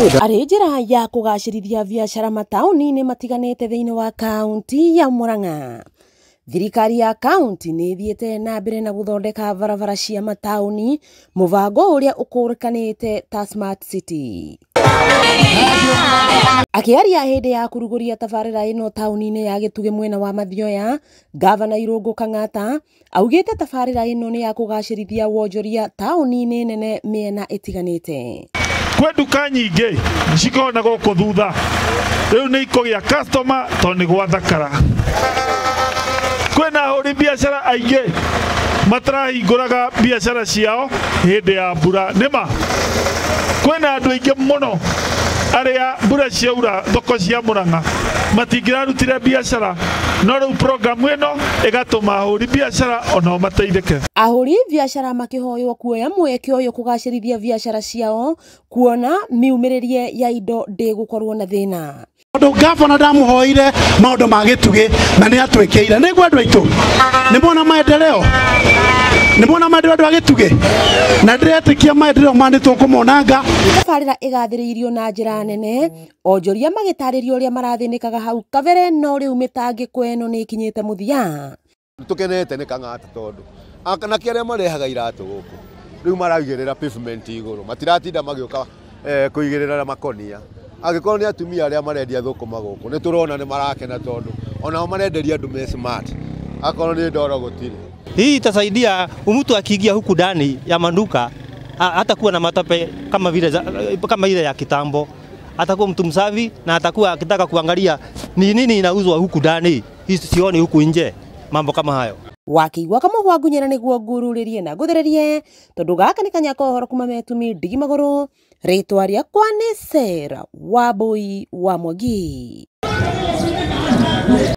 Arĩ njĩra ya kũgacĩrithia biacara mataũni-inĩ matiganĩte thĩinĩ wa kaunti ya Murang'a. Thirikari ya kaunti nĩ ĩthiĩte na mbere na gũthondeka barabara cia mataũni, mũbango ũrĩa ũkũrĩkanĩte ta Smart City. Akĩaria hĩndĩ ya kũrugũria tabarĩra ĩno taũni-inĩ ya Gĩtugĩ mwena wa Mathioya, Gavana Irũngũ Kang'ata augĩte tabarĩra ĩno nĩ ya kũgacĩrithia wonjoria taũni-inĩ nene mĩena ĩtiganĩte. Kwĩ nduka nyingĩ cikona gũkũ thutha rĩu nĩ ikũgĩa customer tondũ nĩ gwathakara. Kwĩna ahũri biacara aingĩ matarahingũraga biacara ciao hĩndĩ ya mbura. Nĩma kwĩna andũ aingĩ mũno arĩa mbura ciaura thoko cia Murang'a matingĩrarutire biacara, no rĩu programu ĩno ĩgatũma ahũri biacara onao mateithĩke. Ahũri biacara makĩhoywo kuoya mweke ũyũ kũgacĩrithia biacara ciao, kuona miumĩrĩrie ya indo ndĩgũkorwo na thĩna. Gavana ndamũhoire maũndũ ma Gĩtugĩ na nĩ atwĩkĩire. Nĩguo andũ aitũ nĩmuona maendeleo, nĩmuona maendeleo andũ a Gĩtugĩ, na ndĩretĩkia maendeleo mandĩtwo kũmonanga. Tabarĩra ĩgathĩrĩirio na njĩra nene, onjoria magĩtarĩrio ũrĩa marathĩnĩkaga hau kabere, no rĩu mĩtangĩko ĩno nĩ ĩkinyĩte mũthia. Tũkenete nĩ Kang'ata tondũ akanake arĩa marehaga iratũ gũkũ rĩu maraigĩrĩra pavement igũrũ, matiratinda magĩũka kũigĩrĩra makonia. Angĩkorwo nĩ atumia arĩa marendia thũkũma gũkũ nĩ tũrona nĩ marakena tondũ onao marenderia andũ me smart, akorwo nĩ ndoro gũtirĩ. Hii itasaidia mtu akiingia huku ndani ya maduka hatakuwa na matope kama ile ya kitambo. Atakuwa mtu msafi na atakuwa akitaka kuangalia ni nini inauzwa huku ndani, hii sioni huku nje, mambo kama hayo. Wakĩigua kamũhwa ngunyĩra nĩguo ngurũrĩrie na ngũthererie, tondũ gaka nĩ kanya kohoro kuma Metumi Ndigi Magũrũ. Rĩtwa rĩakwa nĩ Sarah Wambui wa Mwangi.